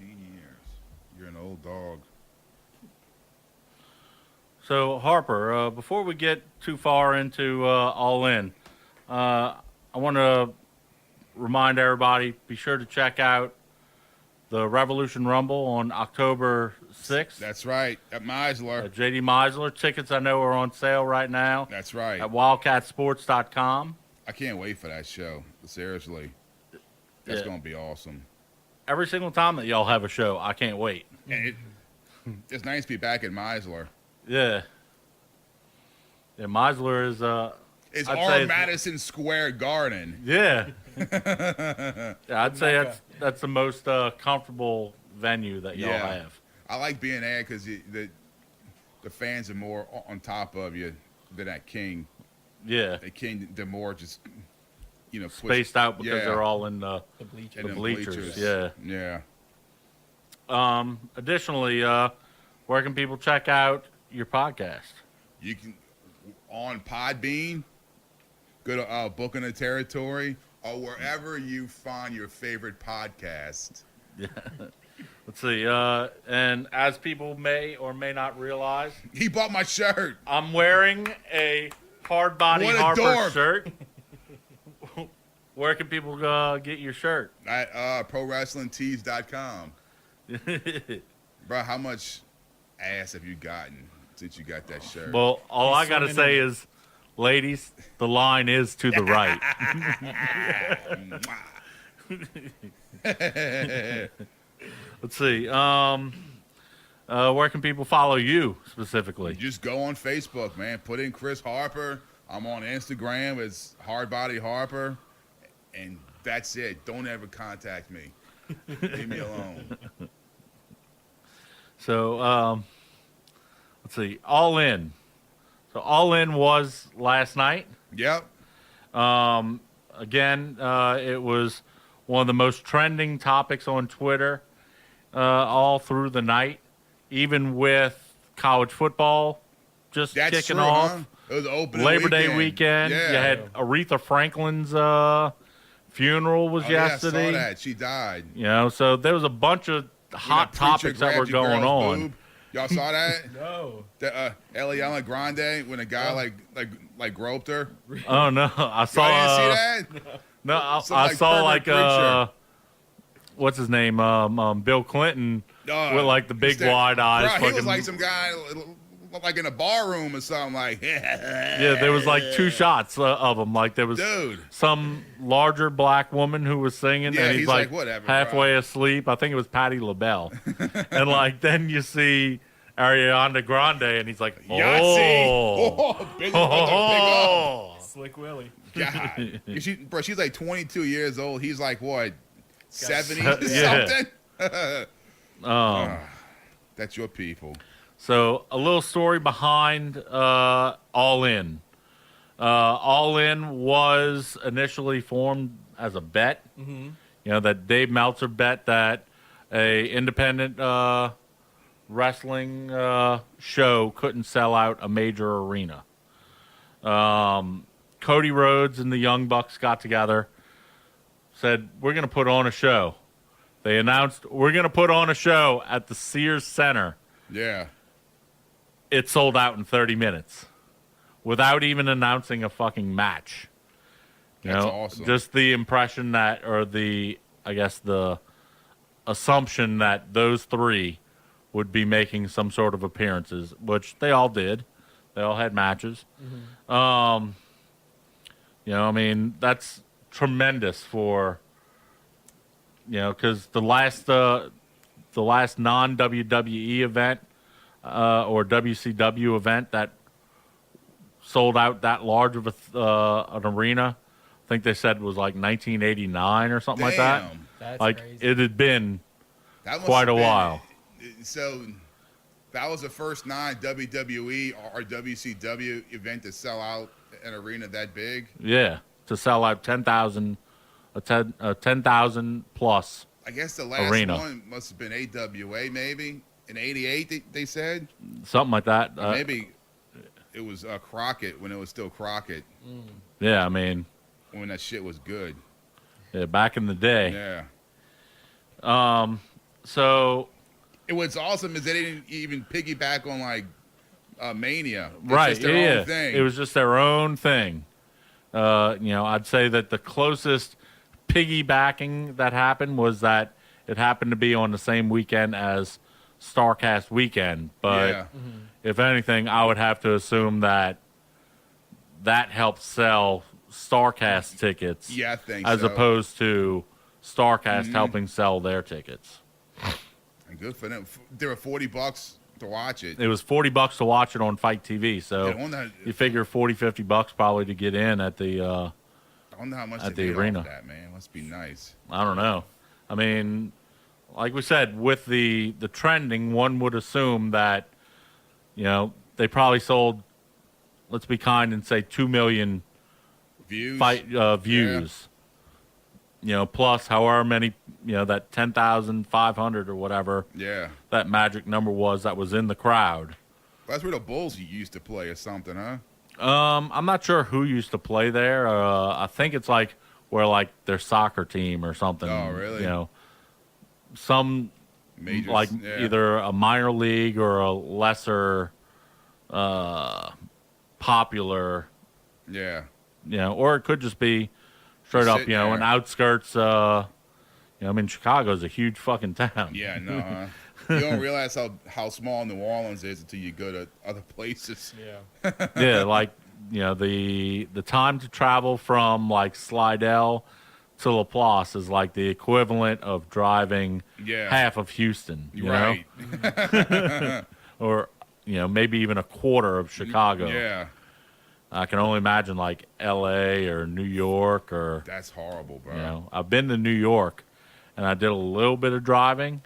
years. You're an old dog. So, Harper, before we get too far into All In, I want to remind everybody, be sure to check out the Revolution Rumble on October 6th. That's right. At Meisler. JD Meisler. Tickets, I know, are on sale right now. That's right. At WildKatSports.com. I can't wait for that show. Seriously. That's going to be awesome. Every single time that y'all have a show, I can't wait. And it's nice to be back at Meisler. Yeah. Yeah, Meisler is... It's our Madison Square Garden. Yeah. Yeah, I'd say that's the most comfortable venue that y'all have. I like being there because the fans are more on top of you than at King. Yeah. At King, they're more just, spaced out because they're all in the bleachers. Yeah. Yeah. Additionally, where can people check out your podcast? You can, on Podbean, go to Book in the Territory, or wherever you find your favorite podcast. Yeah. Let's see. And as people may or may not realize, he bought my shirt. I'm wearing a Hardbody Harper shirt. Where can people get your shirt? At ProWrestlingTees.com. Bro, how much ass have you gotten since you got that shirt? Well, all I got to say is, ladies, the line is to the right. Let's see. Where can people follow you specifically? Just go on Facebook, man. Put in Chris Harper. I'm on Instagram. It's Hardbody Harper. And that's it. Don't ever contact me. Leave me alone. So, let's see. All In. So, All In was last night. Yep. Again, it was one of the most trending topics on Twitter all through the night, even with college football just kicking off. Huh? It was opening Labor Day weekend. Yeah. You had Aretha Franklin's funeral was yesterday. Yeah, I saw that. She died. So there was a bunch of hot topics that were going on. Boob. Y'all saw that? No. The Eliana Grande when a guy like groped her. Oh no, I saw. Y'all didn't see that? No, I saw what's his name? Bill Clinton with the big wide eyes. Bro, he was like some guy like in a bar room or something. Yeah, there was 2 shots of him. There was some larger black woman who was singing, and he's like whatever, halfway asleep. I think it was Patti LaBelle. And then you see Ariana Grande, and he's like, Slick Willie. God. She's like 22 years old. He's like, what, 70 something? That's your people. So a little story behind All In. All In was initially formed as a bet. Mm-hmm. That Dave Meltzer bet that a independent wrestling show couldn't sell out a major arena. Cody Rhodes and the Young Bucks got together, said, we're going to put on a show. They announced, we're going to put on a show at the Sears Center. Yeah. It sold out in 30 minutes without even announcing a fucking match. That's awesome. Just the impression that, or the assumption that those 3 would be making some sort of appearances, which they all did. They all had matches. Mm-hmm. That's tremendous for, because the last non-WWE event, or WCW event that sold out that large of an arena, I think they said it was 1989 or something like that. That's crazy. It had been quite a while. So that was the first non-WWE or WCW event to sell out an arena that big? Yeah, to sell out 10,000 plus I guess the last arena. one must have been AWA maybe. In 88, they said? Something like that. Maybe it was Crockett when it was still Crockett. Yeah, when that shit was good. Yeah, back in the day. Yeah. So And what's awesome is they didn't even piggyback on like Mania. It's right, just their own thing. it was just their own thing. I'd say that the closest piggybacking that happened was that it happened to be on the same weekend as Starcast weekend. But Yeah. if anything, I would have to assume that helped sell Starcast tickets, Yeah, I think as so. opposed to Starcast helping sell their tickets. And good for them. They were $40 to watch it. It was $40 to watch it on Fight TV, so Yeah, I wonder you figure $40-$50 probably to get in at the. I wonder how much At they the made arena. off that, man. Must be nice. I don't know. I mean, like we said, with the trending, one would assume that they probably sold. Let's be kind and say 2 million Views. views. Plus however many that 10,500 or whatever Yeah. that magic number was that was in the crowd. That's where the Bulls used to play or something, huh? I'm not sure who used to play there. I think it's like where like their soccer team or something. Oh, really? Some Majors, like yeah. either a minor league or a lesser popular, Yeah. or it could just be straight up, Sitting an there. outskirts. Chicago's a huge fucking town. Yeah, I know, huh? You don't realize how small New Orleans is until you go to other places. Yeah. Yeah, like the time to travel from like Slidell to Laplace is like the equivalent of driving Yeah. half of Houston. You Right. know, or maybe even a quarter of Chicago. Yeah. I can only imagine like L.A. or New York or That's horrible, bro. I've been to New York, and I did a little bit of driving,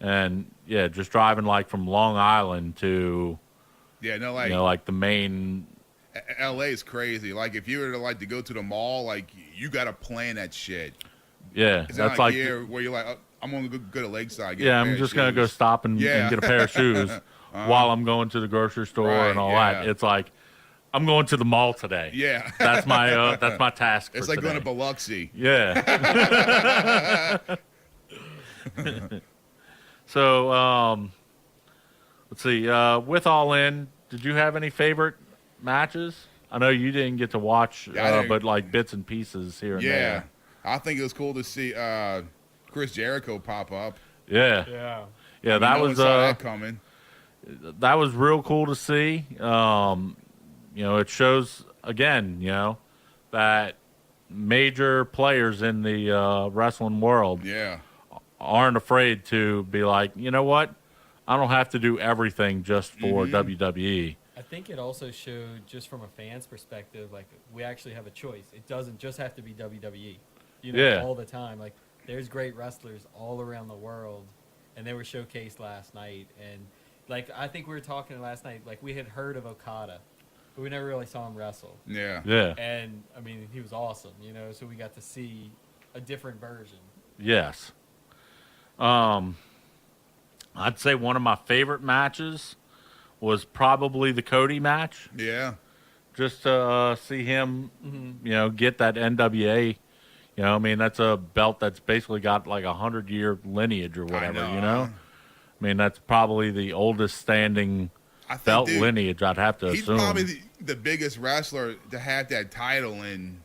and just driving like from Long Island to Yeah, no, like, like the main. LA is crazy. Like, if you were to like to go to the mall, like, you got to plan that shit. Yeah, It's that's not like here where you're like, oh, I'm going to go to Lakeside. Get a yeah. pair I'm of just gonna go shoes. stop and Yeah. get a pair of shoes while I'm going to the grocery store Right, and all yeah. that. It's like I'm going to the mall today. Yeah. That's my task. It's for like today. going to Biloxi. Yeah. So, let's see. With All In, did you have any favorite matches? I know you didn't get to watch, Yeah, I didn't- but like bits and pieces here and Yeah. there. I think it was cool to see Chris Jericho pop up. Yeah, Yeah. yeah. No That one was saw that coming. that was real cool to see. It shows again, that major players in the wrestling world Yeah. aren't afraid to be like, you know what? I don't have to do everything just for Mm-hmm. WWE. I think it also showed, just from a fan's perspective, like, we actually have a choice. It doesn't just have to be WWE. Yeah. All the time. Like, there's great wrestlers all around the world, and they were showcased last night. And, like, I think we were talking last night, like, we had heard of Okada, but we never really saw him wrestle. Yeah. Yeah. And, I mean, he was awesome, so we got to see a different version. Yes. I'd say one of my favorite matches was probably the Cody match. Yeah. Just to see him, get that NWA. I mean, that's a belt that's basically got like 100-year lineage or whatever. know. I mean, that's probably the oldest standing I think, belt dude, lineage. I'd have to he's assume. probably the biggest wrestler to have that title in.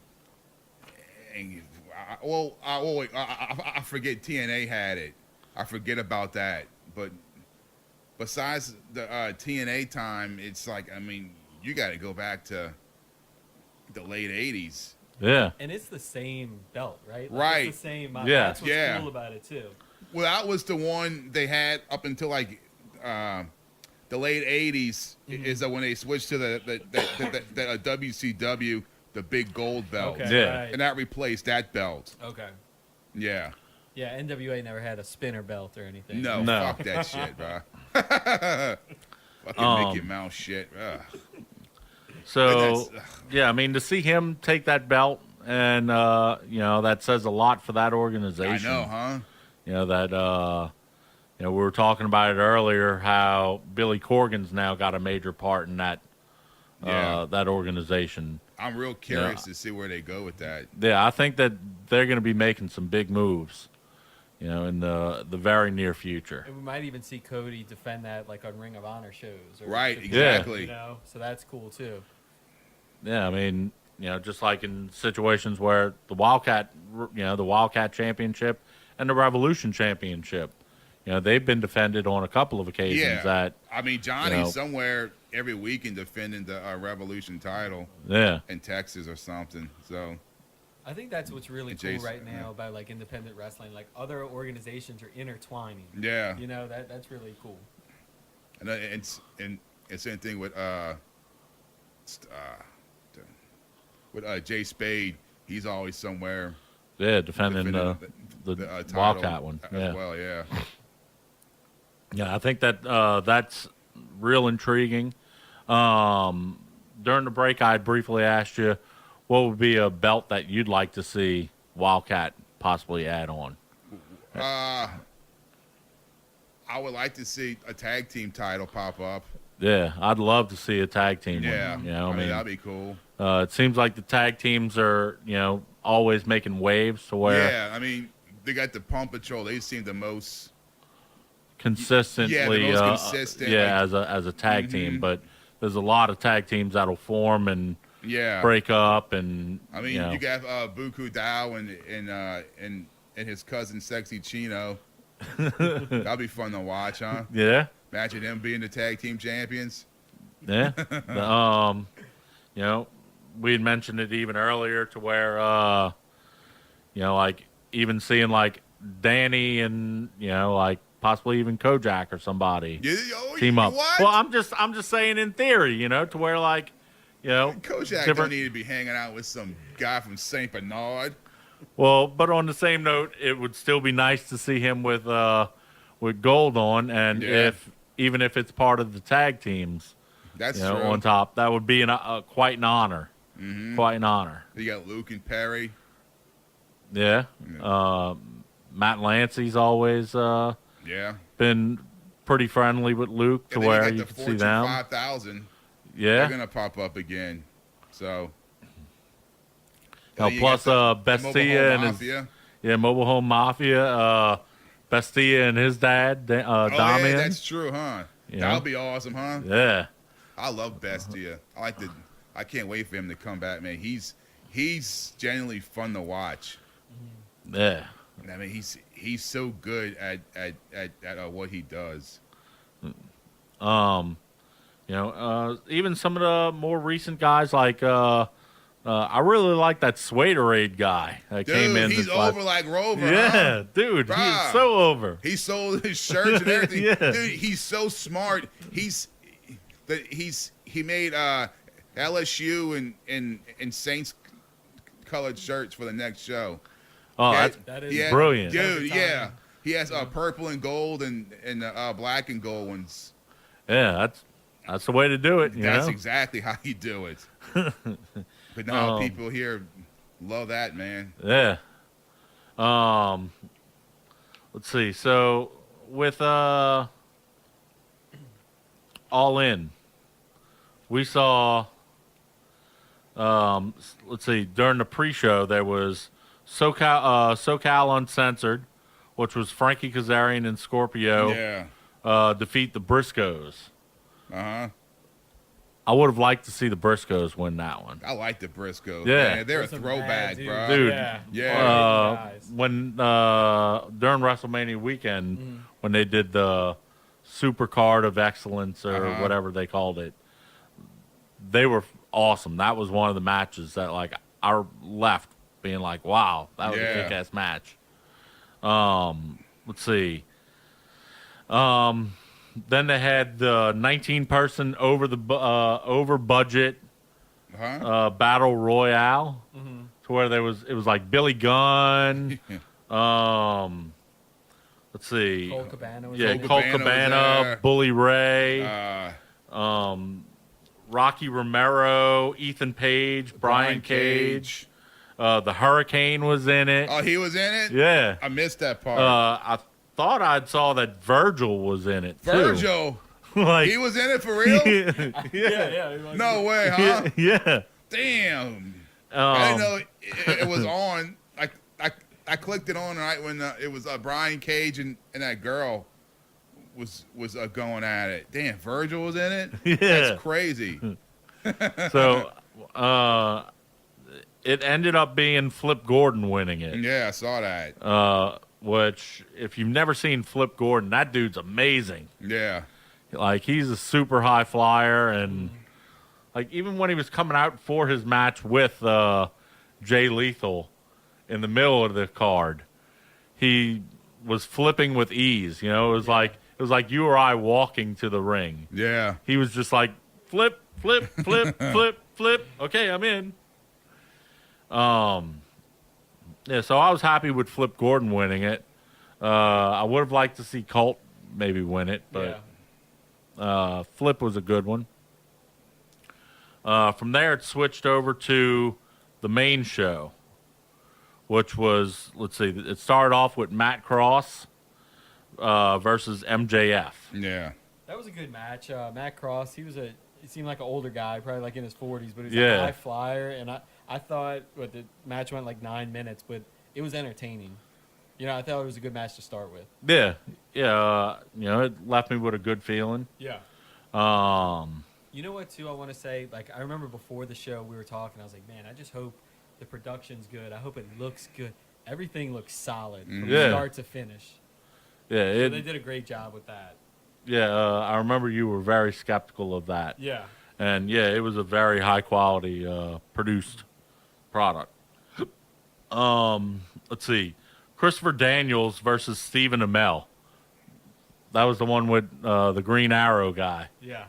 I forget TNA had it. I forget about that. But besides the TNA time, it's like, I mean, you got to go back to the late 80s. Yeah. And it's the same belt, right? Right. It's the same. Yeah. That's what's Yeah. cool about it, too. Well, that was the one they had up until like the late 80s. Is that when they switched to the WCW, the big gold belt. Okay. Yeah. Right. And that replaced that belt. Okay. Yeah. Yeah, NWA never had a spinner belt or anything. No, No. fuck that shit, bro. Fucking Mickey Mouse shit. Ugh. So, But yeah, I mean, to see him take that belt and, that says a lot for that I organization. know, huh? That, we were talking about it earlier, how Billy Corgan's now got a major part in that, Yeah. that organization. I'm real curious to see where they go with that. Yeah, I think that they're going to be making some big moves. in the very near future. And we might even see Cody defend that like on Ring of Honor shows. Right, should- exactly. You know, so that's cool too. Yeah, I mean, just like in situations where the WildKat Championship and the Revolution Championship, they've been defended on a couple of occasions. Yeah. That I mean, Johnny's somewhere every weekend defending the Revolution title yeah, in Texas or something. So I think that's what's really cool Jason, right now about like independent wrestling. Like other organizations are intertwining. yeah, You know, that's really cool. and same thing with Jay Spade. He's always somewhere defending the title WildKat one. as well. Yeah, Yeah, I think that that's real intriguing. During the break, I briefly asked you what would be a belt that you'd like to see WildKat possibly add on. I would like to see a tag team title pop up. Yeah, I'd love to see a tag team. Yeah, one, I mean that'd be cool. It seems like the tag teams are, always making waves to where Yeah, I mean they got the Pump Patrol. They seem the most consistently, the most consistent. as a tag team. But there's a lot of tag teams that'll form and break up, and I mean you got Buku Dao and his cousin Sexy Chino. That'd be fun to watch, huh? Yeah. Imagine them being the tag team champions. Yeah. We had mentioned it even earlier to where, like even seeing like Danny and, like possibly even Kojak or somebody team up. What? Well, I'm just saying in theory, to where like, Kojak don't need to be hanging out with some guy from Saint Bernard. Well, but on the same note, it would still be nice to see him with gold on, and even if it's part of the tag teams, that's true. On top, that would be quite an honor. Mm-hmm. Quite an honor. You got Luke and Perry. Yeah. Matt Lancey's always been pretty friendly with Luke to where you can see them. 5,000. Yeah. They're gonna pop up again. So. Plus Bestia and his Mobile Home Mafia, Bestia and his dad, Damian. Yeah, that's true, huh? That would be awesome, huh? Yeah. I love Bestia. I can't wait for him to come back, man. He's genuinely fun to watch. Yeah. I mean, he's so good at what he does. Even some of the more recent guys like I really like that Swaderade guy that came in. He's over like Rover. Yeah, huh? Dude, Bruh. he's so over. He sold his shirts and everything. Yeah. Dude, he's so smart. He made LSU and Saints colored shirts for the next show. Oh, that is brilliant, dude. Yeah, he has purple and gold and black and gold ones. Yeah, that's the way to do it. That's exactly how you do it. But now people here love that, man. Yeah. Let's see. So with All In, we saw. Let's see. During the pre-show, there was SoCal Uncensored, which was Frankie Kazarian and Scorpio. Yeah. Defeat the Briscoes. Uh-huh. I would have liked to see the Briscoes win that one. I like the Briscoes. Yeah. Man. They're a throwback, bro. Dude. Yeah. When during WrestleMania weekend, when they did the Super Card of Excellence or whatever they called it, they were awesome. That was one of the matches that like I left being like, wow, that was a kick-ass match. Let's see. Then they had the 19-person over budget battle royale, to where it was like Billy Gunn. Let's see. Colt Cabana was Colt Cabana, Bully Ray, Rocky Romero, Ethan Page, Brian Cage. The Hurricane was in it. Oh, he was in it? Yeah. I missed that part. I thought I saw that Virgil was in it, too. Virgil? Like, he was in it for real? Yeah. No way, huh? Yeah. Damn. I didn't know it was on. I I clicked it on right when it was Brian Cage and that girl was going at it. Damn, Virgil was in it. Yeah. That's crazy. So it ended up being Flip Gordon winning it. Yeah, I saw that. Which, if you've never seen Flip Gordon, that dude's amazing. Yeah. Like, he's a super high flyer, and like even when he was coming out for his match with Jay Lethal in the middle of the card, he was flipping with ease. You know, it was like you or I walking to the ring. Yeah. He was just like flip, flip, flip, flip, flip. Okay, I'm in. Yeah, so I was happy with Flip Gordon winning it. I would have liked to see Colt maybe win it, but Flip was a good one. From there, it switched over to the main show, which was, let's see, it started off with Matt Cross versus MJF. Yeah. That was a good match. Matt Cross, he seemed like an older guy, probably like in his 40s, but he was Yeah. a high flyer, and I thought the match went like 9 minutes, but it was entertaining. You know, I thought it was a good match to start with. Yeah, yeah. You know, it left me with a good feeling. Yeah. You know what, too, I want to say? Like, I remember before the show we were talking, I was like, man, I just hope the production's good. I hope it looks good. Everything looks solid from start to finish. Yeah, So they did a great job with that. Yeah, I remember you were very skeptical of that. Yeah. And, yeah, it was a very high-quality produced product. Let's see. Christopher Daniels versus Stephen Amell. That was the one with the Green Arrow guy. Yeah.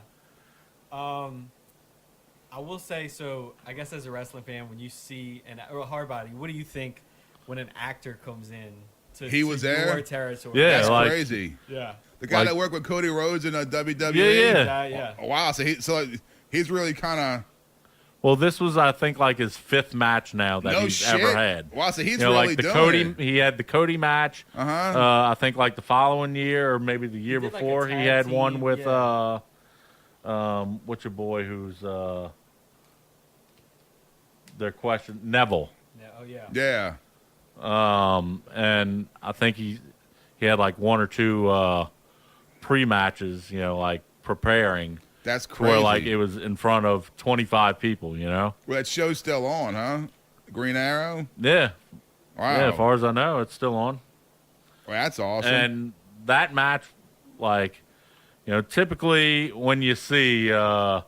I will say, so I guess as a wrestling fan, when you see a Hardbody, what do you think when an actor comes in to He was your there? territory? Yeah, That's like- crazy. Yeah. The guy Like- that worked with Cody Rhodes in WWE. Yeah. Yeah. Oh, wow. So he's really kind of Well, this was, I think, like his 5th match now that no he's shit. ever had. Wow. So he's You know, really like the doing Cody, it. he had the Cody match. I think like the following year or maybe the year did, like, a before, he tag had team, one with yeah. what's your boy who's their question Neville. Yeah. Oh, yeah. Yeah. And I think he had like 1 or 2 pre-matches, you know, like preparing That's to crazy. where like it was in front of 25 people, you know. Well, that show's still on, huh? Green Arrow. Yeah. Wow. Yeah, as far as I know, it's still on. Well, that's awesome. And that match, like, you know, typically when you see, you know,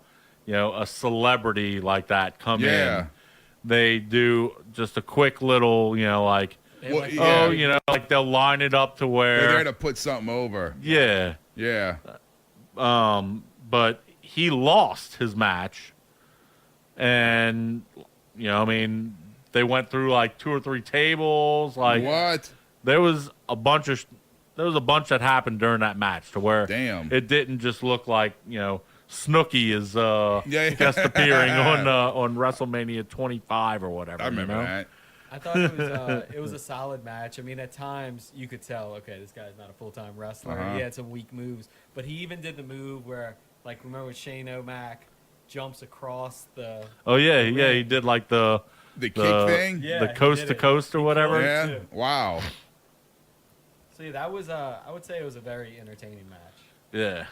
a celebrity like that come in, they do just a quick little, you know, like, They Well, like- yeah. oh, you know, like they'll line it up to They're where, there to put something over. yeah. Yeah. But he lost his match, and you know, I mean, they went through like 2 or 3 tables. Like, What? there was a bunch that happened during that match to where Damn. it didn't just look like, you know, Snooki is Yeah. guest appearing on WrestleMania 25 or whatever. I remember you know? that. I thought it was a solid match. I mean, at times you could tell, okay, this guy's not a full-time wrestler. Uh-huh. He had some weak moves, but he even did the move where, like, remember when Shane O'Mac jumps across the Oh yeah, yeah, he ring. did like the The kick thing? Yeah, the he coast did to it. coast or whatever. Yeah. too. Wow. So yeah, that was I would say it was a very entertaining match. Yeah.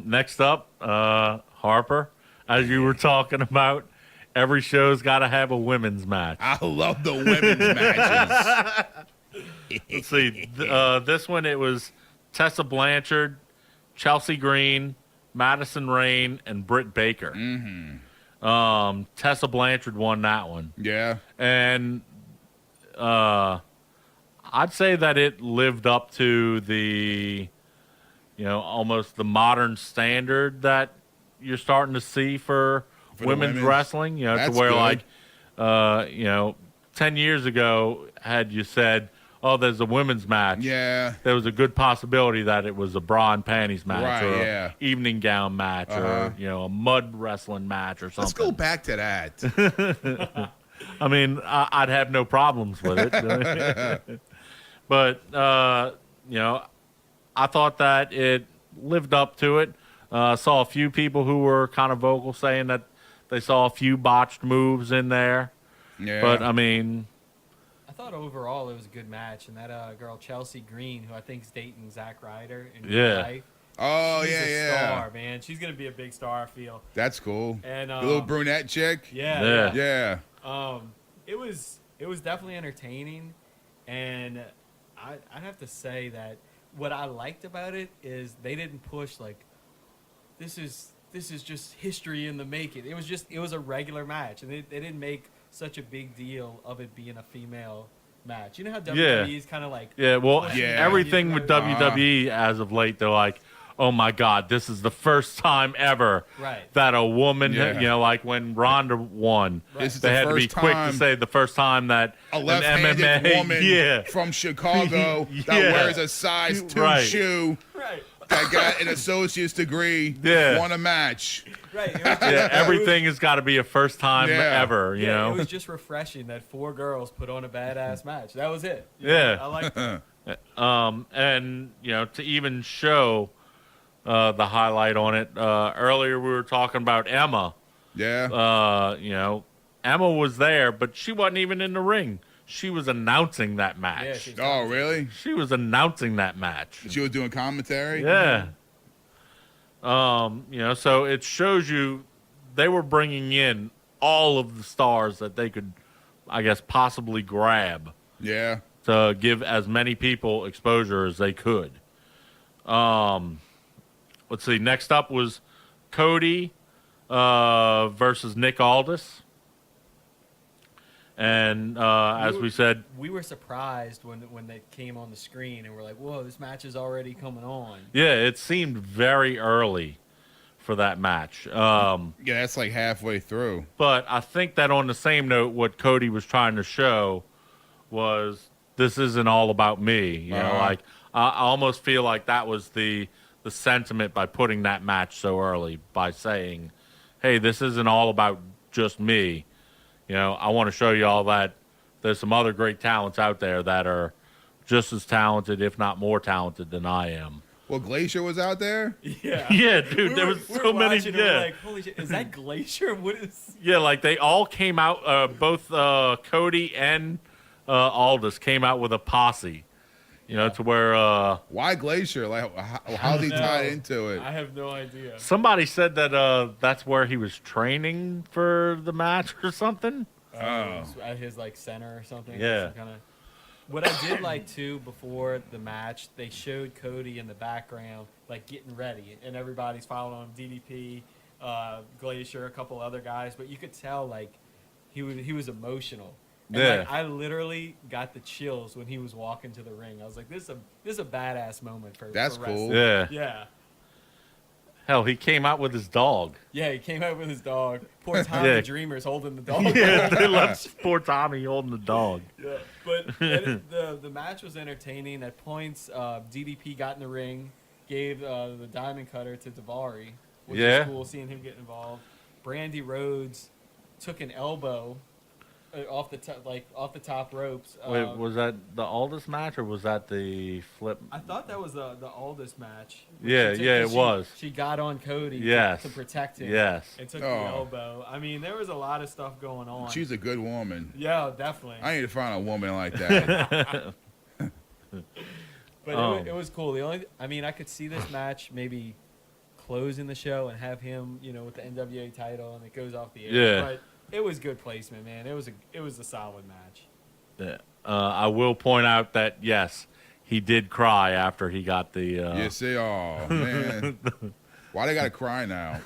Next up, Harper, as you were talking about, every show's got to have a women's match. I love the women's matches. Let's see. This one, it was Tessa Blanchard, Chelsea Green, Madison Rain, and Britt Baker. Mm-hmm. Tessa Blanchard won that one. Yeah. And I'd say that it lived up to the, you know, almost the modern standard that you're starting to see for For the women's women's? wrestling. You know, That's to where good. like, you know, 10 years ago, had you said, oh, there's a women's match. Yeah. There was a good possibility that it was a bra and panties match Right, or yeah. a evening gown match Uh-huh. or, you know, a mud wrestling match or something. Let's go back to that. I mean, I'd have no problems with it. But, you know, I thought that it lived up to it. Saw a few people who were kind of vocal saying that they saw a few botched moves in there. Yeah. But, I mean, thought overall it was a good match, and that girl Chelsea Green, who I think is dating Zack Ryder in Yeah. real life. Oh, She's a yeah. star, man. She's gonna be a big star, I feel. That's cool. And the little brunette chick. Yeah. Yeah. It was definitely entertaining, and I'd have to say that what I liked about it is they didn't push like this is just history in the making. It was a regular match, and they didn't make such a big deal of it being a female match. You know how WWE is kind of like everything with WWE as of late, they're like, oh my God, this is the first time ever that a woman, like when Ronda won, they had to be quick to say the first time that a left-handed MMA woman from Chicago that wears a size 2 shoe that got an associate's degree won a match. Everything has got to be a first time ever, you know? It was just refreshing that 4 girls put on a badass match. That was it. I liked it. And, to even show the highlight on it, earlier we were talking about Emma. Yeah. Emma was there, but she wasn't even in the ring. She was announcing that match. Oh, really? She was announcing that match. She was doing commentary? Yeah. So it shows you they were bringing in all of the stars that they could, I guess, possibly grab. Yeah. To give as many people exposure as they could. Let's see. Next up was Cody versus Nick Aldis. And as we said, we were surprised when they came on the screen, and we're like, "Whoa, this match is already coming on." Yeah, it seemed very early for that match. That's like halfway through. But I think that on the same note, what Cody was trying to show was this isn't all about me. You know, like I almost feel like that was the sentiment by putting that match so early, by saying, "Hey, this isn't all about just me. I want to show you all that there's some other great talents out there that are just as talented, if not more talented than I am." Well, Glacier was out there? Yeah. Yeah, dude, there was so many. Yeah. We're like, holy shit, is that Glacier? What is... Yeah, like they all came out, both Cody and Aldis came out with a posse. To where... Why Glacier? Like, how's he tied into it? I have no idea. Somebody said that that's where he was training for the match or something. At his, center or something. Yeah. What I did like, too, before the match, they showed Cody in the background, getting ready. And everybody's following him, DDP, Glacier, a couple other guys. But you could tell, he was emotional. And, I literally got the chills when he was walking to the ring. I was like, this is a badass moment for That's wrestling. cool. Yeah. Hell, he came out with his dog. Yeah, he came out with his dog. Poor Tommy Dreamer's holding the dog. Yeah, they left poor Tommy holding the dog. Yeah, but the match was entertaining. At points, DDP got in the ring, gave the diamond cutter to Daivari, which is cool seeing him get involved. Brandy Rhodes took an elbow off the top ropes. Wait, was that the Aldis match or was that the flip? I thought that was the Aldis match. Yeah, it was. She got on Cody to protect him. Yes. And took the elbow. I mean, there was a lot of stuff going on. She's a good woman. Yeah, definitely. I need to find a woman like that. But it was cool. I could see this match maybe closing the show and have him, with the NWA title, and it goes off the air. Yeah. But it was good placement, man. It was a solid match. Yeah. I will point out that yes, he did cry after he got the. Yes, they are, man. Why they gotta cry now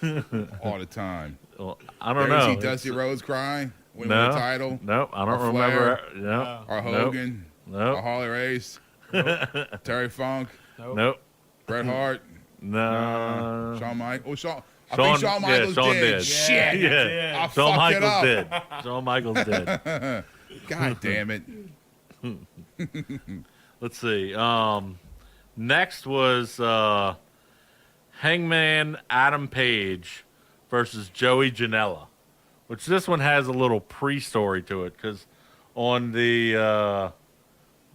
all the time? Well, I don't know. Did you see Dusty Rhodes cry when he won the title? No, I don't remember. No. Or Hogan? No. Or Harley Race? Nope. Terry Funk? Nope. Bret Hart? No. Shawn Michaels? I think Shawn Michaels did. Shit. Yeah. I fucked it up. Shawn Michaels did. God damn it. Let's see. Next was Hangman Adam Page versus Joey Janela, which this one has a little pre-story to it because on the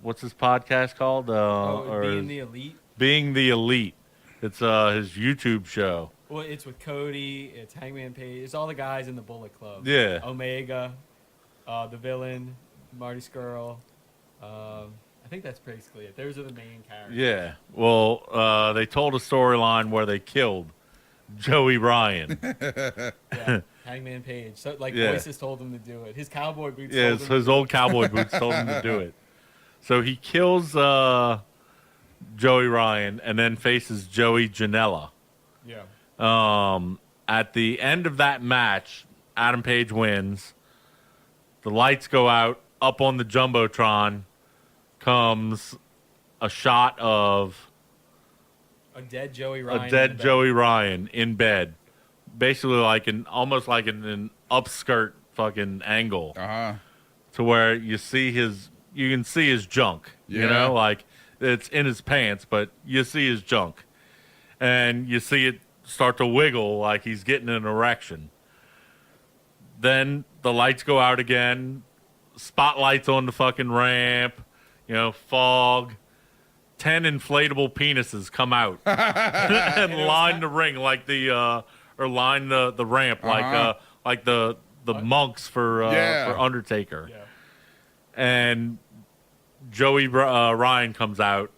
what's his podcast called? Being the Elite. Being the Elite. It's his YouTube show. Well, it's with Cody. It's Hangman Page. It's all the guys in the Bullet Club. Yeah. Omega, the Villain, Marty Scurll. I think that's basically it. Those are the main characters. Yeah. Well, they told a storyline where they killed Joey Ryan. Yeah. Hangman Page. So Voices told him to do it. His cowboy boots. Yeah, told him his old cowboy boots told him to do it. So he kills Joey Ryan and then faces Joey Janela. Yeah. At the end of that match, Adam Page wins. The lights go out. Up on the Jumbotron comes a shot of a dead Joey Ryan. A dead Joey Ryan in bed. Basically almost like an upskirt fucking angle. To where you can see his junk. Yeah. You know, like it's in his pants, but you see his junk. And you see it start to wiggle like he's getting an erection. Then the lights go out again. Spotlights on the fucking ramp. Fog. 10 inflatable penises come out and line the ring like or line the ramp like the monks for Undertaker. Yeah. And Joey Ryan comes out,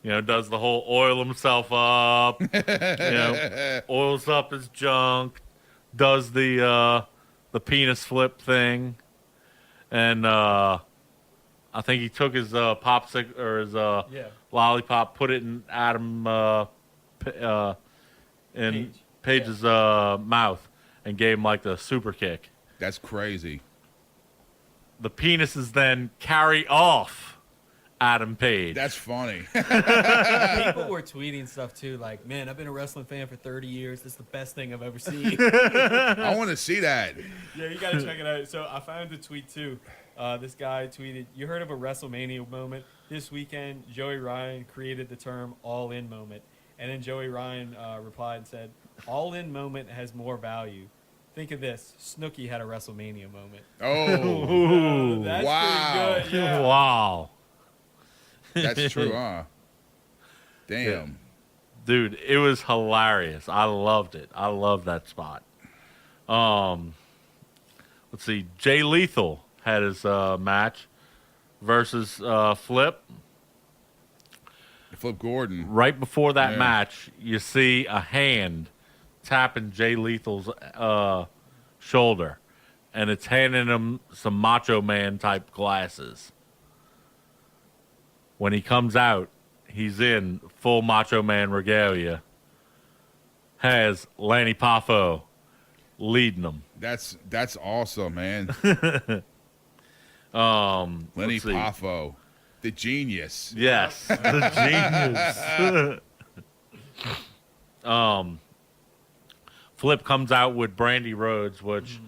does the whole oil himself up, oils up his junk, does the penis flip thing, and I think he took his popsicle or his lollipop, put it in Page's mouth, and gave him like the super kick. That's crazy. The penises then carry off Adam Page. That's funny. People were tweeting stuff too, like, "Man, I've been a wrestling fan for 30 years. This is the best thing I've ever seen." I want to see that. Yeah, you gotta check it out. So I found a tweet too. This guy tweeted, "You heard of a WrestleMania moment? This weekend, Joey Ryan created the term All In moment." And then Joey Ryan replied and said, "All In moment has more value. Think of this. Snooki had a WrestleMania moment." Oh, that's wow. pretty good. Yeah. Wow. That's true, huh? Damn. Yeah. Dude, it was hilarious. I loved it. I loved that spot. Let's see. Jay Lethal had his match versus Flip. Flip Gordon. Right before that match, you see a hand tapping Jay Lethal's shoulder, and it's handing him some Macho Man type glasses. When he comes out, he's in full Macho Man regalia. Has Lanny Poffo leading him. That's awesome, man. Lenny Poffo, the genius. Yes, the genius. Flip comes out with Brandy Rhodes, which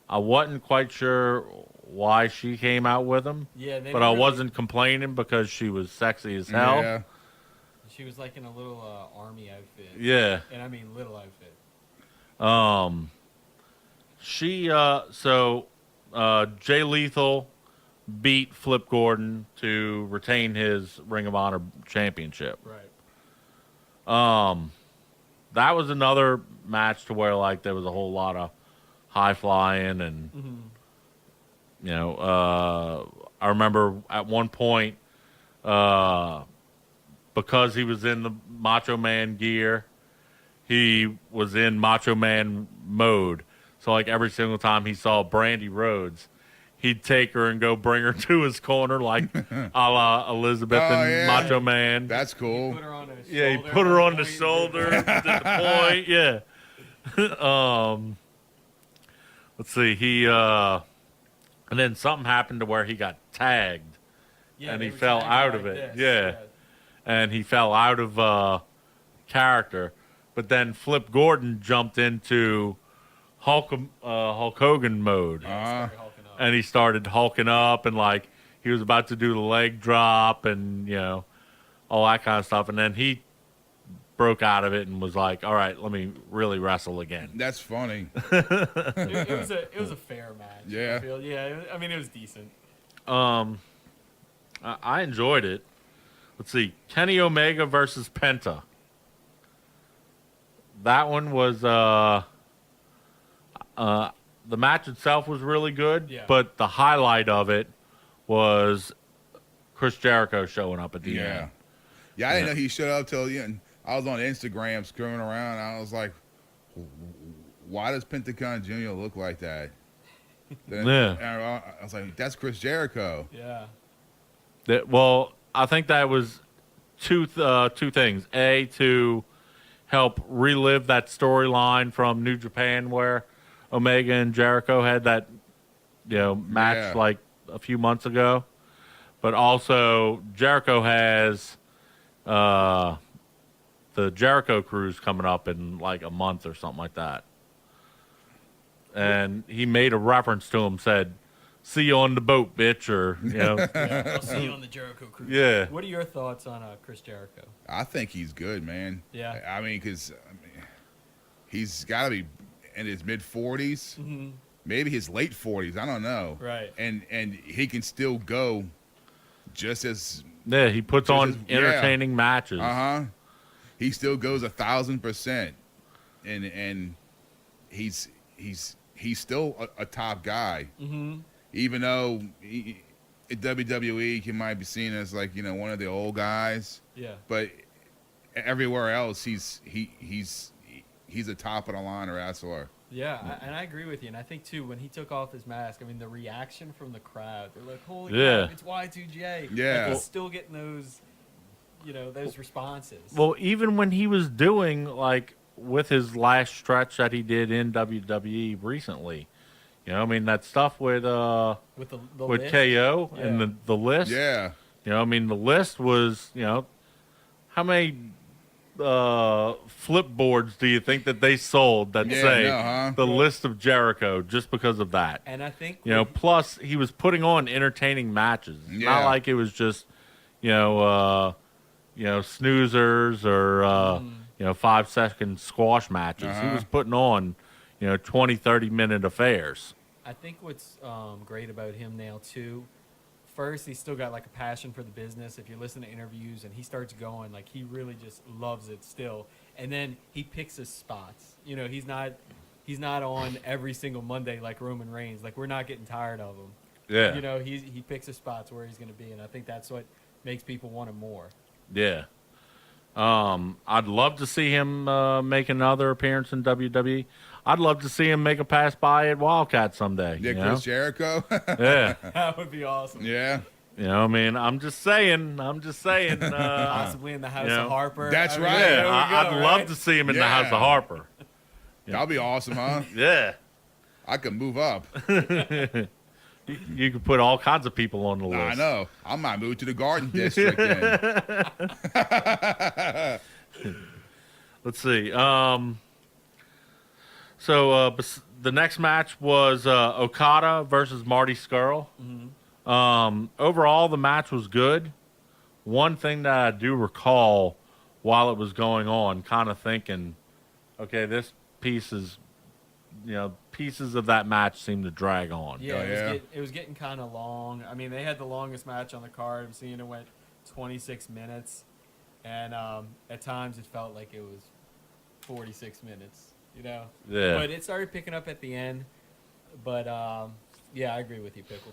I wasn't quite sure why she came out with him. Yeah, but I wasn't complaining because she was sexy as hell. Yeah. She was like in a little army outfit. Yeah. And I mean little outfit. Jay Lethal beat Flip Gordon to retain his Ring of Honor championship. Right. That was another match to where like there was a whole lot of high flying and I remember at one point because he was in the Macho Man gear, he was in Macho Man mode. So like every single time he saw Brandy Rhodes, he'd take her and go bring her to his corner, like a la Elizabeth and Macho Man. That's cool. He put her on his he put her on the shoulder, did the point, let's see, and then something happened to where he got tagged, and he fell out of it. Yeah. And he fell out of character. But then Flip Gordon jumped into Hulk Hogan mode. And he started hulking up, and like he was about to do the leg drop and all that kind of stuff. And then he broke out of it and was like, "All right, let me really wrestle again." That's funny. It was a fair match. Yeah. I feel. Yeah. I mean, it was decent. I enjoyed it. Let's see, Kenny Omega versus Penta. That one was the match itself was really good, but the highlight of it was Chris Jericho showing up at the end. Yeah, I didn't know he showed up till I was on Instagram screwing around. And I was like, why does Pentagon Jr. look like that? Then, I was like, that's Chris Jericho. Yeah. Well, I think that was two things. A, to help relive that storyline from New Japan where Omega and Jericho had that match like a few months ago. But also, Jericho has the Jericho Cruise coming up in like a month or something like that. And he made a reference to him, said, "See you on the boat, bitch," or, I'll see you on the Jericho Cruise. Yeah. What are your thoughts on Chris Jericho? I think he's good, man. Yeah. I mean, because he's got to be in his mid-40s, maybe his late 40s. I don't know. Right. And he can still go just as... Yeah, he puts on entertaining matches. He still goes 1,000%. And he's still a top guy. Even though at WWE he might be seen as like, one of the old guys. Yeah. But everywhere else he's a top of the line wrestler. Yeah, and I agree with you. And I think too, when he took off his mask, I mean, the reaction from the crowd, they're like, "Holy crap, it's Y2J!" Yeah, like, he's still getting those, those responses. Well, even when he was doing like with his last stretch that he did in WWE recently, I mean that stuff with the list? KO and the list. Yeah, I mean the list was how many flip boards do you think that they sold that say the list of Jericho just because of that? And I think plus he was putting on entertaining matches. It's not like it was just snoozers or 5-second squash matches. He was putting on 20-30 minute affairs. I think what's great about him now too, first he's still got like a passion for the business. If you listen to interviews and he starts going, like he really just loves it still. And then he picks his spots. He's not on every single Monday like Roman Reigns. Like we're not getting tired of him. Yeah. He picks his spots where he's going to be, and I think that's what makes people want him more. Yeah. I'd love to see him make another appearance in WWE. I'd love to see him make a pass by at WildKat someday. Yeah, Chris Jericho. Yeah. That would be awesome. Yeah. I mean, I'm just saying. Possibly in the House of Harper. That's right. Yeah, I'd love to see him in the House of Harper. That'll be awesome, huh? Yeah. I could move up. You could put all kinds of people on the list. I know. I might move to the Garden District then. Let's see. So the next match was Okada versus Marty Scurll. Overall, the match was good. One thing that I do recall while it was going on, kind of thinking, okay, this piece is, pieces of that match seem to drag on. Yeah, it was getting kind of long. I mean, they had the longest match on the card. I'm seeing it went 26 minutes. And at times it felt like it was 46 minutes. Yeah. But it started picking up at the end. But yeah, I agree with you, Pickle.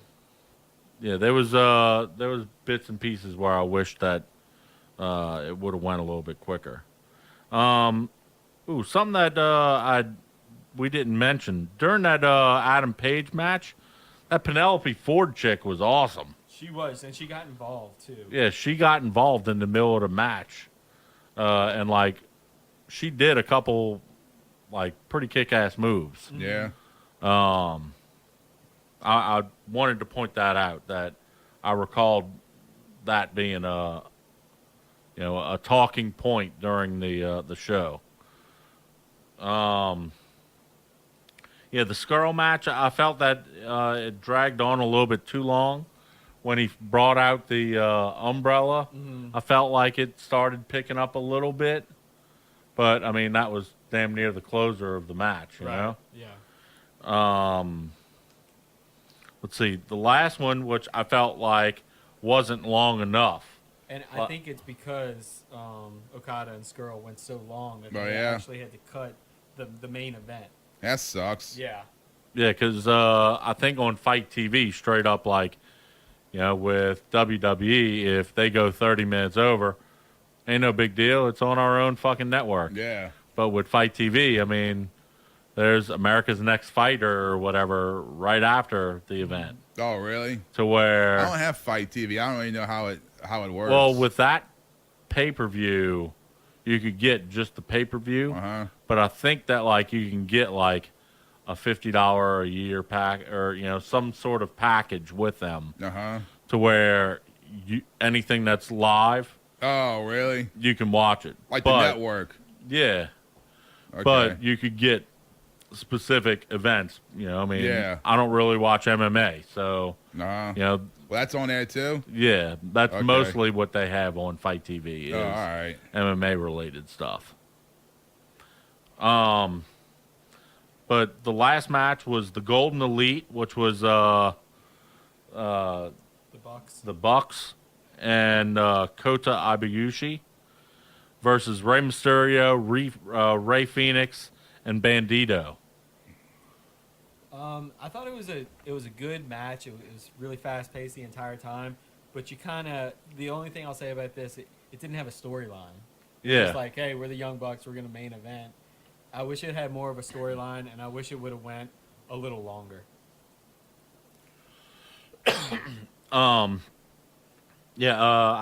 Yeah, there was bits and pieces where I wish that it would have went a little bit quicker. Something that we didn't mention during that Adam Page match, that Penelope Ford chick was awesome. She was, and she got involved too. Yeah, she got involved in the middle of the match, and like she did a couple like pretty kick-ass moves. Yeah. I wanted to point that out, that I recalled that being a talking point during the show. Yeah, the Scurll match, I felt that it dragged on a little bit too long. When he brought out the umbrella, I felt like it started picking up a little bit. But, I mean, that was damn near the closer of the match, you know? Yeah. Let's see. The last one, which I felt like wasn't long enough. And I think it's because Okada and Scurll went so long that they actually had to cut the main event. That sucks. Yeah. Yeah, because I think on Fight TV, straight up, like, You know, with WWE, if they go 30 minutes over, ain't no big deal. It's on our own fucking network. Yeah. But with Fight TV, I mean, there's America's Next Fighter or whatever right after the event. Oh, really? To where I don't have Fight TV. I don't really know how it works. well, with that pay-per-view, you could get just the pay-per-view. But I think that like you can get like a $50 a year pack or some sort of package with them. To where anything that's live. Oh, really? You can watch it. Like the network. Yeah. Okay. But you could get specific events. I mean, I don't really watch MMA, so well, that's on there too. Yeah, that's mostly what they have on Fight TV is all right. MMA related stuff. But the last match was the Golden Elite, which was the Bucks and Kota Ibushi versus Rey Mysterio, Rey Fenix, and Bandito. I thought it was a good match. It was really fast paced the entire time, but the only thing I'll say about this, it didn't have a storyline. Yeah, it's like, hey, we're the Young Bucks, we're gonna main event. I wish it had more of a storyline, and I wish it would have went a little longer. I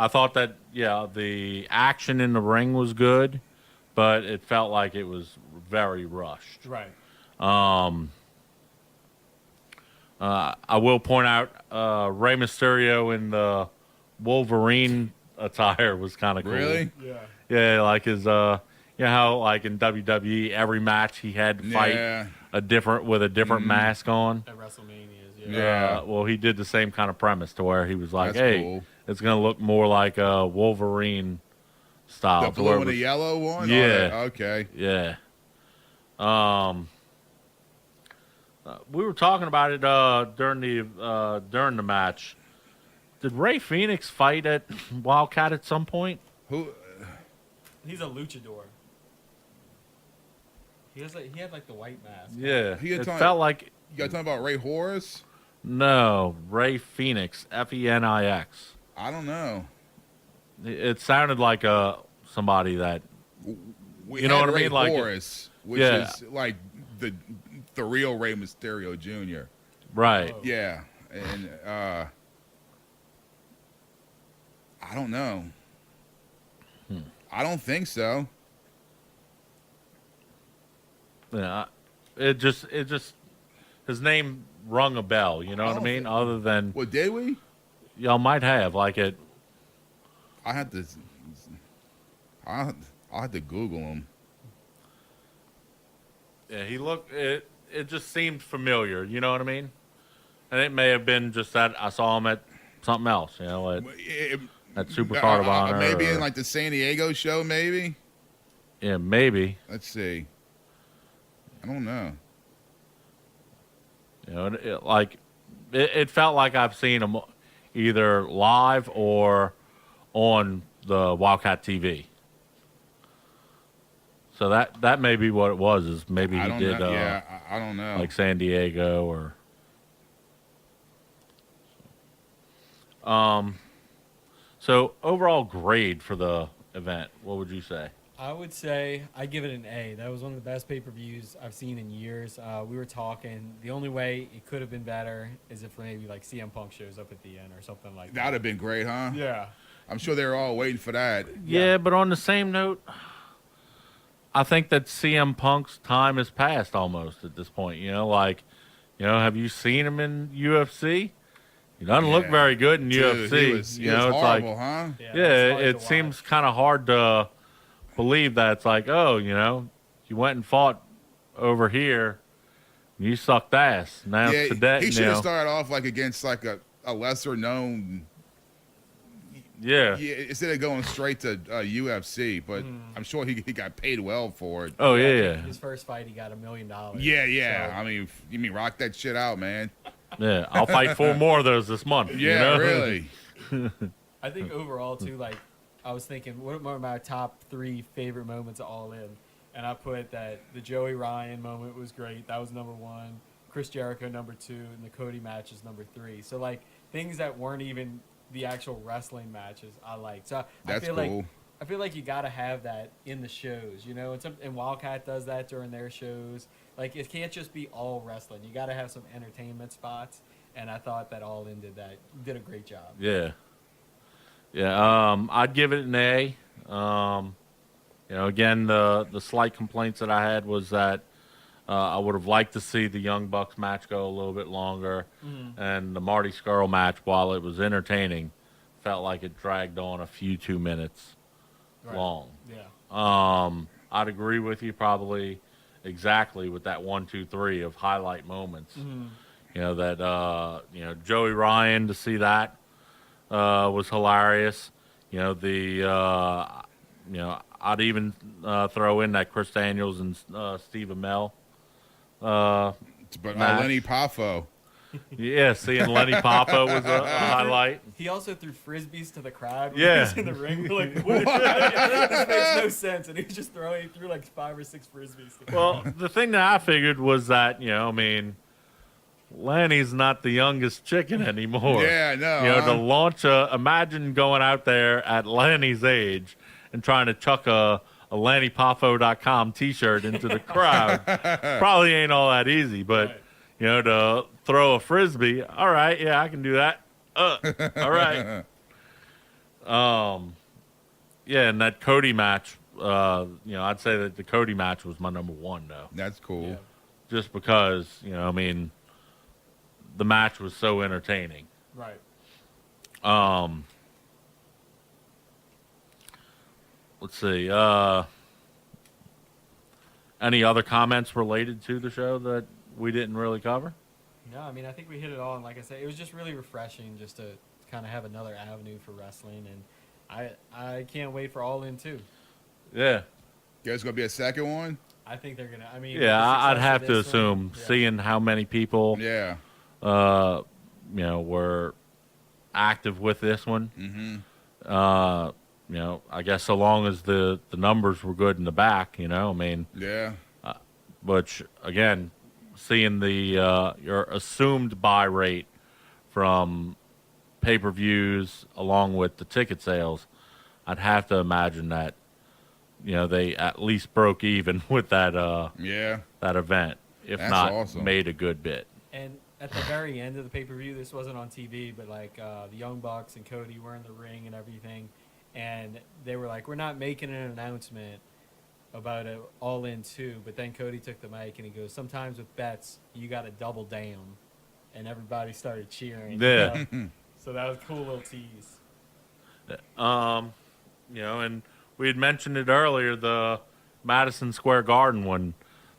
thought that the action in the ring was good, but it felt like it was very rushed. Right. I will point out Rey Mysterio in the Wolverine attire was kind of cool. Really? Yeah. Yeah, like his how like in WWE every match he had to fight with a different mask on. At WrestleManias, yeah. Well, he did the same kind of premise to where he was like, That's hey, cool. it's gonna look more like a Wolverine style. The blue and the yellow one? Yeah. Okay. Yeah. We were talking about it during the match. Did Rey Fenix fight at WildKat at some point? Who? He's a luchador. He had like the white mask. Yeah. It felt like you got talking about Ray Horace? No, Rey Fenix, Fenix. I don't know. It sounded like somebody that you know what I mean, like Horace, which yeah. is like the real Rey Mysterio Jr. Right. Oh. Yeah, and I don't know. I don't think so. Yeah, it just his name rung a bell. You know what I mean? Other than well, did we? Y'all might have like it. I had to. I had to Google him. Yeah, he looked. It just seemed familiar. You know what I mean? And it may have been just that I saw him at something else. You know, at Supercard of Honor. Maybe in like the San Diego show. Maybe. Yeah, maybe. Let's see. I don't know. You know, it felt like I've seen him either live or on the WildKat TV. So that may be what it was. Is maybe he did. Yeah, I don't know. Like San Diego or. So overall grade for the event, what would you say? I would say I give it an A. That was one of the best pay-per-views I've seen in years. We were talking. The only way it could have been better is if maybe like CM Punk shows up at the end or something like that. That would have been great, huh? Yeah. I'm sure they were all waiting for that. Yeah, but on the same note, I think that CM Punk's time has passed almost at this point. You know, have you seen him in UFC? He doesn't look very good in UFC. He was horrible, huh? Yeah, it seems kind of hard to believe that it's like, oh, you went and fought over here, and you sucked ass. Now today, he should have started off like against like a lesser known. Yeah. Instead of going straight to UFC, but I'm sure he got paid well for it. Oh yeah. His first fight, he got $1 million. Yeah. So. I mean, you mean rock that shit out, man. Yeah, I'll fight 4 more of those this month. Yeah, really. I think overall too, like I was thinking, what are my top 3 favorite moments of All In? And I put that the Joey Ryan moment was great. That was number 1. Chris Jericho number 2, and the Cody match is number 3. So like things that weren't even the actual wrestling matches I liked. So That's I feel cool. like I feel like you got to have that in the shows, you know. And WildKat does that during their shows. Like it can't just be all wrestling. You got to have some entertainment spots. And I thought that All In did that. Did a great job. Yeah. Yeah. I'd give it an A. Again, the slight complaints that I had was that I would have liked to see the Young Bucks match go a little bit longer, and the Marty Scurll match, while it was entertaining, felt like it dragged on a few 2 minutes long. Yeah. I'd agree with you probably exactly with that 1, 2, 3 of highlight moments. Joey Ryan, to see that was hilarious. I'd even throw in that Chris Daniels and Steve Amell. But Lenny Poffo. Yeah, seeing Lenny Poffo was a highlight. He also threw frisbees to the crowd when Yeah. he was in the ring. We're like, what? This makes no sense. And he was just he threw like 5 or 6 frisbees. Well, the thing that I figured was that, Lenny's not the youngest chicken anymore. Yeah, no. To launch imagine going out there at Lenny's age and trying to chuck a LennyPoffo.com t-shirt into the crowd. Probably ain't all that easy, but, to throw a frisbee, all right, yeah, I can do that. All right. Yeah, and that Cody match, I'd say that the Cody match was my number 1, though. That's cool. Yeah. Just because, the match was so entertaining. Right. Let's see. Any other comments related to the show that we didn't really cover? No, I mean, I think we hit it all. And like I said, it was just really refreshing just to kind of have another avenue for wrestling. And I can't wait for All In, too. Yeah. There's going to be a second one? I think they're going to. I mean, Yeah, I'd success have of to this assume, one, yeah. seeing how many people, Yeah. were active with this one. Mm-hmm. I guess so long as the numbers were good in the back, Yeah. Which, again, seeing the your assumed buy rate from pay-per-views along with the ticket sales, I'd have to imagine that, they at least broke even with that that event, if That's not awesome. made a good bit. And at the very end of the pay-per-view, this wasn't on TV, but like the Young Bucks and Cody were in the ring and everything. And they were like, we're not making an announcement about it All In 2. But then Cody took the mic and he goes, sometimes with bets, you got to double down. And everybody started cheering. Yeah. So that was a cool little tease. And we had mentioned it earlier, the Madison Square Garden one.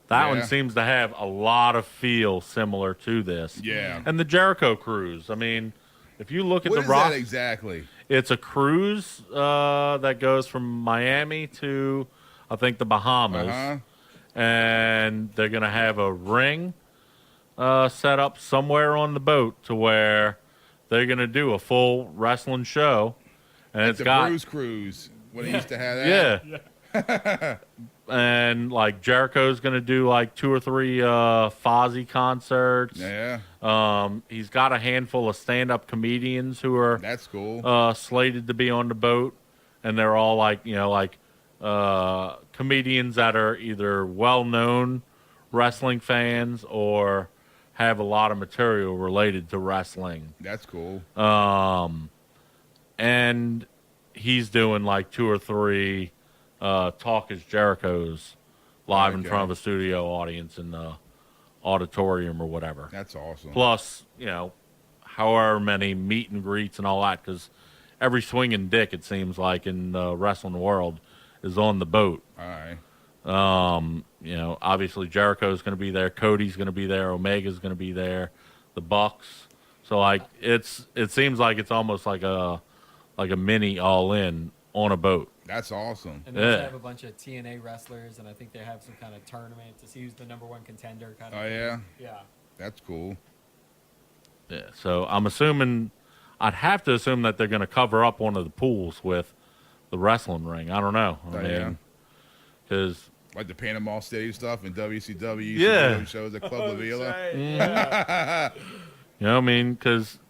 That one seems to have a lot of feel similar to this. Yeah. And the Jericho Cruise. I mean, if you look at What the is rock, that exactly? it's a cruise that goes from Miami to, I think, the Bahamas. Uh-huh. And they're going to have a ring set up somewhere on the boat to where they're going to do a full wrestling show. And It's a Bruise Cruise. When they used to have that? Yeah. And, like, Jericho's going to do, like, 2 or 3 Fozzy concerts. Yeah. He's got a handful of stand-up comedians who are That's cool. slated to be on the boat. And they're all, like, comedians that are either well-known wrestling fans or have a lot of material related to wrestling. That's cool. And he's doing, like, 2 or 3 Talk is Jericho's live in front of a studio audience in the auditorium or whatever. That's awesome. Plus, however many meet and greets and all that, because every swinging dick, it seems like, in the wrestling world is on the boat. All right. Obviously Jericho's going to be there, Cody's going to be there, Omega's going to be there, the Bucks. So, like, it seems like it's almost like a mini All In on a boat. That's awesome. And they also have a bunch of TNA wrestlers, and I think they have some kind of tournament to see who's the number 1 contender. Kind of. Oh, yeah? Yeah. That's cool. Yeah. So I'd have to assume that they're going to cover up one of the pools with the wrestling ring. I don't know. I mean, because like the Panama City stuff in WCW. Yeah. Shows at Club La Vila. Right. Yeah. because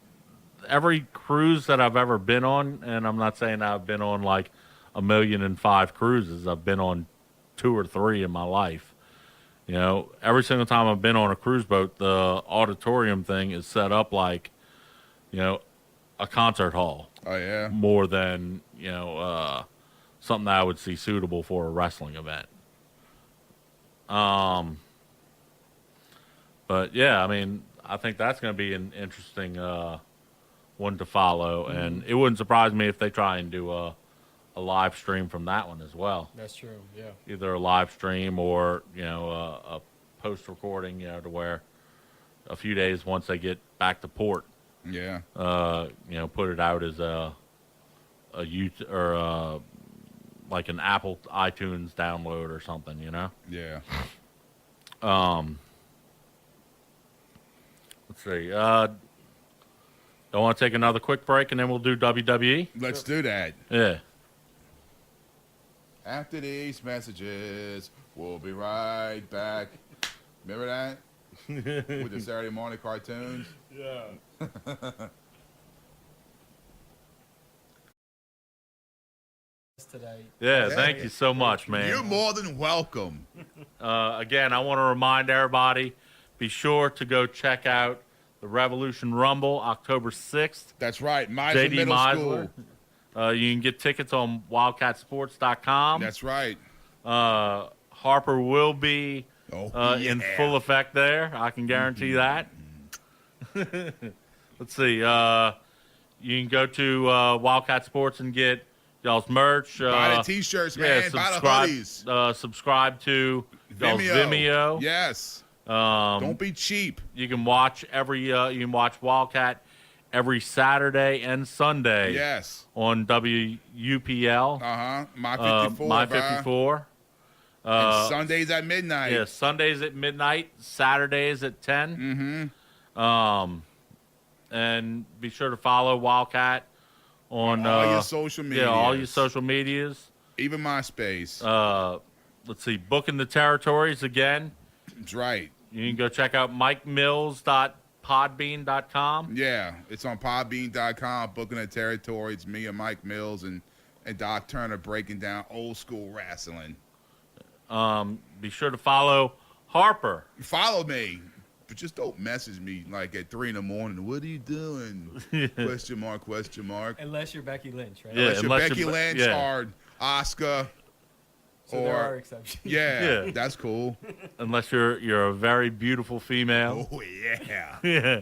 every cruise that I've ever been on, and I'm not saying I've been on like 1,000,005 cruises. I've been on 2 or 3 in my life. You know, every single time I've been on a cruise boat, the auditorium thing is set up like, you know, a concert hall. Oh yeah. More than, you know, something that I would see suitable for a wrestling event. But yeah, I mean, I think that's going to be an interesting one to follow, and it wouldn't surprise me if they try and do a live stream from that one as well. That's true. Yeah. Either a live stream or, you know, a post recording, you know, to where a few days once they get back to port, Yeah. you know, put it out as a YouTube or like an Apple iTunes download or something, you know. Yeah. Let's see. Don't want to take another quick break and then we'll do WWE. Let's do that. Yeah. After these messages, we'll be right back. Remember that? With the Saturday morning cartoons? Yeah. Today. Yeah, thank you so much, man. You're more than welcome. Again, I want to remind everybody, be sure to go check out the Revolution Rumble, October 6th. That's right. Meisler JD Middle Meisler. School. You can get tickets on WildKatSports.com. That's right. Harper will be in full effect there. I can guarantee that. Let's see. You can go to WildKat Sports and get y'all's merch. Buy the T-shirts, man. Buy the hoodies. Subscribe to y'all's Vimeo. Yes. Don't be cheap. You can watch you can watch WildKat every Saturday and Sunday. Yes. On WUPL. My 54. My 54. And Sundays at midnight. Yeah, Sundays at midnight, Saturdays at 10. Mm-hmm. And be sure to follow WildKat on all your social media. Yeah, all your social medias. Even MySpace. Let's see, Booking the Territories again. That's right. You can go check out MikeMills.podbean.com. Yeah, it's on podbean.com, Booking the Territory. It's me and Mike Mills and Doc Turner breaking down old school wrestling. Be sure to follow Harper. Follow me. But just don't message me like at 3 a.m. What are you doing? Question mark, question mark. Unless you're Becky Lynch, right? Yeah, Unless you're Becky Lynch or Asuka. So there are exceptions. Yeah, that's cool. Unless you're a very beautiful female. Oh, yeah. Yeah.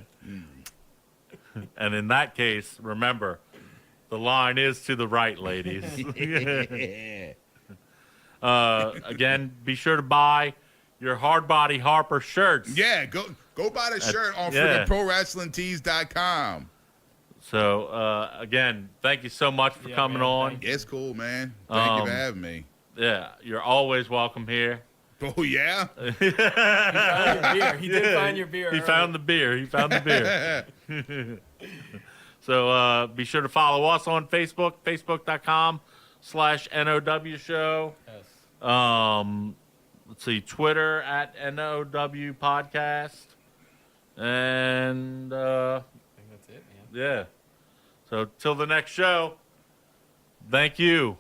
And in that case, remember, the line is to the right, ladies. Again, be sure to buy your Hardbody Harper shirts. Yeah, go buy the shirt on ProWrestlingTees.com. So, again, thank you so much for coming on. It's cool, man. Thank you for having me. Yeah, you're always welcome here. Oh, yeah? He found your beer. He did find your beer. He found the beer. He found the beer. So be sure to follow us on Facebook, facebook.com/N.O.W show. Yes. Let's see, Twitter at N.O.W podcast. And I think that's it, man. yeah. So till the next show, thank you.